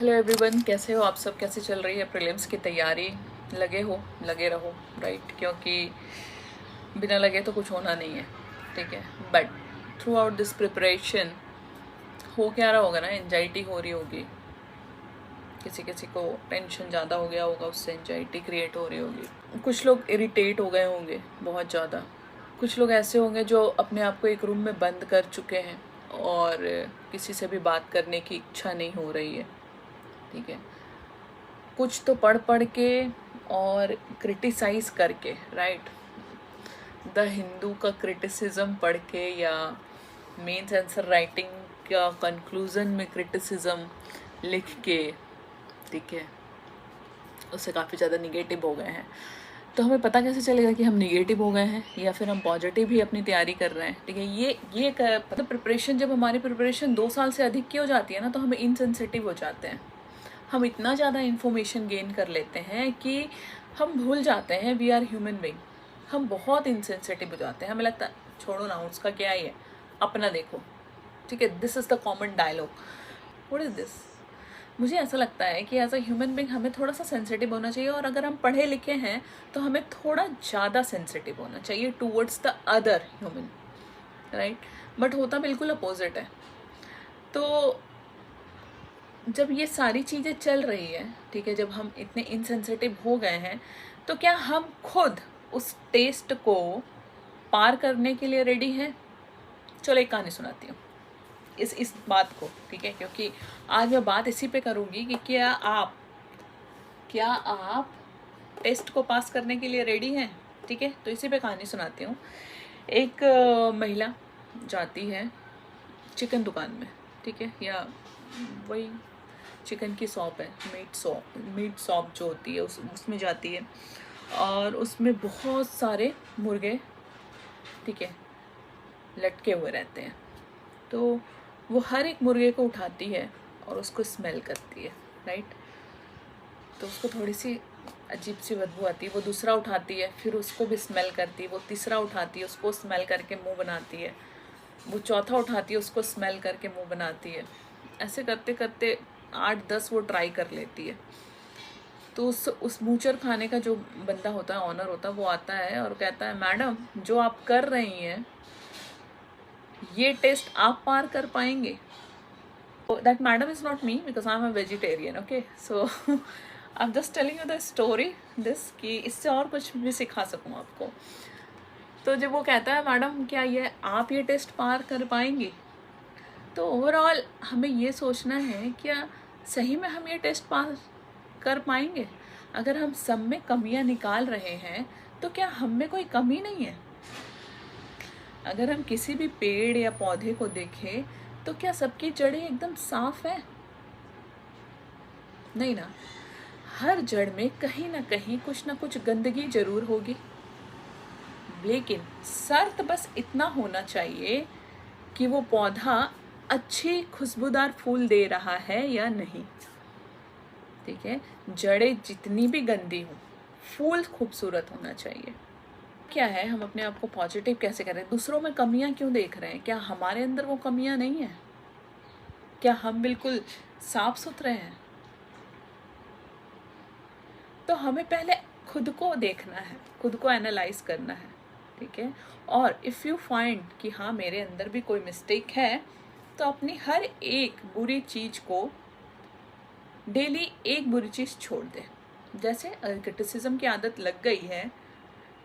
Hello everyone, कैसे हो आप सब? कैसे चल रही है प्रीलिम्स की तैयारी? लगे रहो, राइट? क्योंकि बिना लगे तो कुछ होना नहीं है, ठीक है? But through out this preparation हो क्या रहा होगा ना, एंजाइटी हो रही होगी, किसी किसी को टेंशन ज़्यादा हो गया होगा, उससे एंजाइटी क्रिएट हो रही होगी। कुछ लोग इरिटेट हो गए होंगे बहुत ज़्यादा। कुछ लोग ऐसे होंगे जो अपने आप को एक रूम में बंद कर चुके हैं और किसी से भी बात करने की इच्छा नहीं हो रही है, ठीक है? कुछ तो पढ़ पढ़ के और क्रिटिसाइज करके, राइट? द हिंदू का क्रिटिसिज्म पढ़ के या मेंस आंसर राइटिंग का कंक्लूजन में क्रिटिसिज्म लिख के, ठीक है, उससे काफ़ी ज़्यादा निगेटिव हो गए हैं। तो हमें पता कैसे चलेगा कि हम निगेटिव हो गए हैं या फिर हम पॉजिटिव ही अपनी तैयारी कर रहे हैं, ठीक है? ये मतलब प्रिपरेशन, जब हमारी प्रिपरेशन 2 साल से अधिक की हो जाती है ना, तो हम इनसेंसिटिव हो जाते हैं। हम इतना ज़्यादा इन्फॉर्मेशन गेन कर लेते हैं कि हम भूल जाते हैं वी आर ह्यूमन बीइंग। हम बहुत इनसेंसिटिव हो जाते हैं, हमें लगता है छोड़ो ना, उसका क्या ही है, अपना देखो, ठीक है? This is the common dialogue. What is this? मुझे ऐसा लगता है कि एज अ ह्यूमन बीइंग हमें थोड़ा सा सेंसिटिव होना चाहिए, और अगर हम पढ़े लिखे हैं तो हमें थोड़ा ज़्यादा सेंसिटिव होना चाहिए towards the other human, right? But होता बिल्कुल अपोजिट है। तो जब ये सारी चीज़ें चल रही है, ठीक है, जब हम इतने इनसेंसिटिव हो गए हैं, तो क्या हम खुद उस टेस्ट को पार करने के लिए रेडी हैं? चलो एक कहानी सुनाती हूँ इस बात को, ठीक है? क्योंकि आज मैं बात इसी पे करूँगी कि क्या आप टेस्ट को पास करने के लिए रेडी हैं, ठीक है? तो इसी पे कहानी सुनाती हूँ। एक महिला जाती है चिकन दुकान में, ठीक है, या वही चिकन की शॉप है, मीट शॉप जो होती है उसमें जाती है, और उसमें बहुत सारे मुर्गे, ठीक है, लटके हुए रहते हैं। तो वो हर एक मुर्गे को उठाती है और उसको स्मेल करती है, राइट? तो उसको थोड़ी सी अजीब सी बदबू आती है। वो दूसरा उठाती है, फिर उसको भी स्मेल करती है। वो तीसरा उठाती है, उसको स्मेल करके मुंह बनाती है। वो चौथा उठाती है, उसको स्मेल करके मुंह बनाती है। ऐसे करते करते 8-10 वो ट्राई कर लेती है। तो उस बूचर खाने का जो बंदा होता है, ऑनर होता है, वो आता है और कहता है, मैडम जो आप कर रही हैं ये टेस्ट आप पार कर पाएंगे? That madam is not me because I am a vegetarian, okay? So I am just telling you the story this, कि इससे और कुछ भी सिखा सकूँ आपको। तो जब वो कहता है, मैडम क्या ये आप ये टेस्ट पार कर पाएंगे, तो ओवरऑल हमें ये सोचना है, क्या सही में हम ये टेस्ट पास कर पाएंगे? अगर हम सब में कमियां निकाल रहे हैं तो क्या हम में कोई कमी नहीं है? अगर हम किसी भी पेड़ या पौधे को देखें तो क्या सबकी जड़ें एकदम साफ है? नहीं ना। हर जड़ में कहीं ना कहीं कुछ ना कुछ गंदगी जरूर होगी। लेकिन शर्त बस इतना होना चाहिए कि वो पौधा अच्छी खुशबूदार फूल दे रहा है या नहीं, ठीक है? जड़ें जितनी भी गंदी हो, फूल खूबसूरत होना चाहिए। क्या है, हम अपने आप को पॉजिटिव कैसे करें? दूसरों में कमियां क्यों देख रहे हैं? क्या हमारे अंदर वो कमियां नहीं है? क्या हम बिल्कुल साफ सुथरे हैं? तो हमें पहले खुद को देखना है, खुद को एनालाइज करना है, ठीक है? और इफ़ यू फाइंड कि हाँ मेरे अंदर भी कोई मिस्टेक है, तो अपनी हर एक बुरी चीज़ को डेली एक बुरी चीज़ छोड़ दे। जैसे क्रिटिसिज्म की आदत लग गई है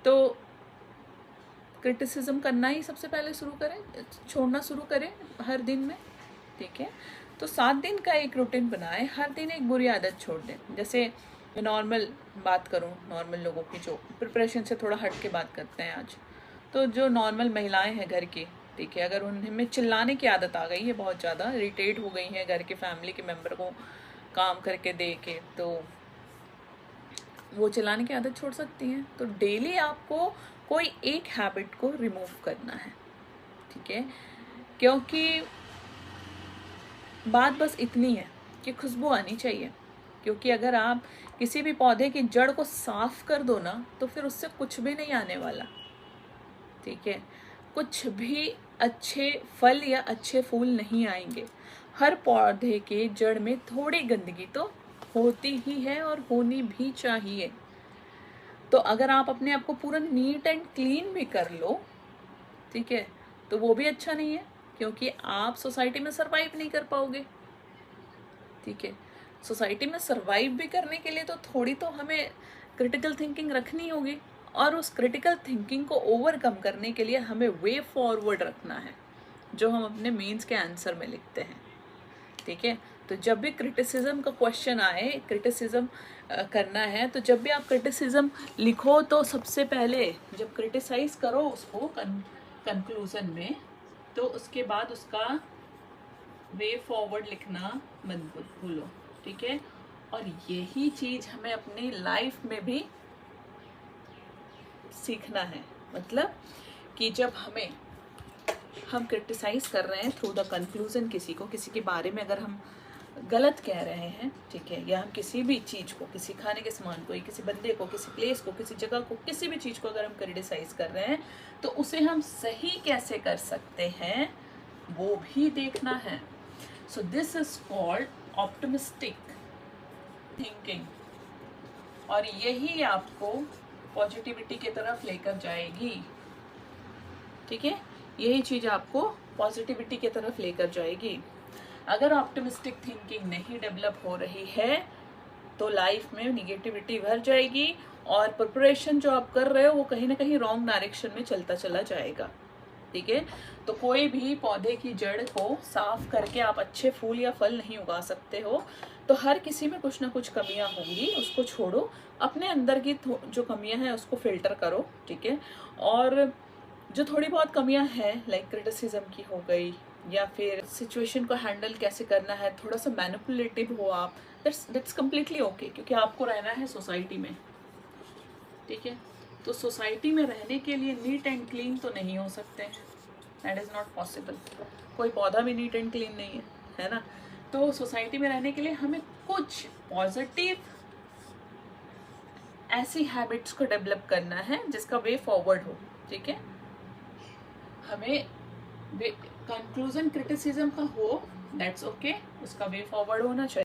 तो क्रिटिसिज्म करना ही सबसे पहले शुरू करें, छोड़ना शुरू करें हर दिन में, ठीक है? तो 7 दिन का एक रूटीन बनाएं, हर दिन एक बुरी आदत छोड़ दें। जैसे मैं नॉर्मल बात करूं, नॉर्मल लोगों की, जो प्रिपरेशन से थोड़ा हट के बात करते हैं आज, तो जो नॉर्मल महिलाएं हैं घर की, ठीक है, अगर उनमें चिल्लाने की आदत आ गई है, बहुत ज़्यादा इरिटेट हो गई हैं घर के फैमिली के मेम्बर को काम करके दे के, तो वो चिल्लाने की आदत छोड़ सकती हैं। तो डेली आपको कोई एक हैबिट को रिमूव करना है, ठीक है? क्योंकि बात बस इतनी है कि खुशबू आनी चाहिए। क्योंकि अगर आप किसी भी पौधे की जड़ को साफ कर दो ना, तो फिर उससे कुछ भी नहीं आने वाला, ठीक है? कुछ भी अच्छे फल या अच्छे फूल नहीं आएंगे। हर पौधे के जड़ में थोड़ी गंदगी तो होती ही है और होनी भी चाहिए। तो अगर आप अपने आप को पूरा नीट एंड क्लीन भी कर लो, ठीक है, तो वो भी अच्छा नहीं है, क्योंकि आप सोसाइटी में सरवाइव नहीं कर पाओगे। ठीक है, सोसाइटी में सरवाइव भी करने के लिए तो थोड़ी तो हमें क्रिटिकल थिंकिंग रखनी होगी, और उस क्रिटिकल थिंकिंग को ओवरकम करने के लिए हमें वे फॉरवर्ड रखना है, जो हम अपने मेंस के आंसर में लिखते हैं। ठीक है, तो जब भी क्रिटिसिज्म का क्वेश्चन आए, क्रिटिसिज्म करना है, तो जब भी आप क्रिटिसिज्म लिखो तो सबसे पहले जब क्रिटिसाइज करो उसको कंक्लूजन में, तो उसके बाद उसका वे फॉरवर्ड लिखना मत भूलो। ठीक है, और यही चीज हमें अपनी लाइफ में भी सीखना है। मतलब कि जब हम क्रिटिसाइज कर रहे हैं थ्रू द कंक्लूजन किसी को, किसी के बारे में अगर हम गलत कह रहे हैं, ठीक है, या हम किसी भी चीज़ को, किसी खाने के सामान को, किसी बंदे को, किसी प्लेस को, किसी जगह को, किसी भी चीज़ को अगर हम क्रिटिसाइज कर रहे हैं, तो उसे हम सही कैसे कर सकते हैं वो भी देखना है। So this is called optimistic thinking, और यही आपको पॉजिटिविटी की तरफ लेकर जाएगी। ठीक है, यही चीज़ आपको पॉजिटिविटी की तरफ लेकर जाएगी। अगर ऑप्टिमिस्टिक थिंकिंग नहीं डेवलप हो रही है तो लाइफ में निगेटिविटी भर जाएगी, और प्रिपरेशन जो आप कर रहे हो वो कहीं ना कहीं रॉन्ग डायरेक्शन में चलता चला जाएगा। ठीक है, तो कोई भी पौधे की जड़ को साफ करके आप अच्छे फूल या फल नहीं उगा सकते हो। तो हर किसी में कुछ ना कुछ कमियां होंगी, उसको छोड़ो, अपने अंदर की जो कमियां हैं उसको फिल्टर करो। ठीक है, और जो थोड़ी बहुत कमियां हैं लाइक क्रिटिसिज्म की हो गई, या फिर सिचुएशन को हैंडल कैसे करना है, थोड़ा सा मैनिपुलेटिव हो आप, दैट्स कम्प्लीटली ओके, क्योंकि आपको रहना है सोसाइटी में। ठीक है, तो सोसाइटी में रहने के लिए नीट एंड क्लीन तो नहीं हो सकते हैं, दैट इज़ नॉट पॉसिबल। कोई पौधा भी नीट एंड क्लीन नहीं है ना। तो सोसाइटी में रहने के लिए हमें कुछ पॉजिटिव ऐसी हैबिट्स को डेवलप करना है जिसका वे फॉरवर्ड हो। ठीक है, हमें कंक्लूजन क्रिटिसिज्म का हो, दैट्स ओके, उसका वे फॉरवर्ड होना चाहिए।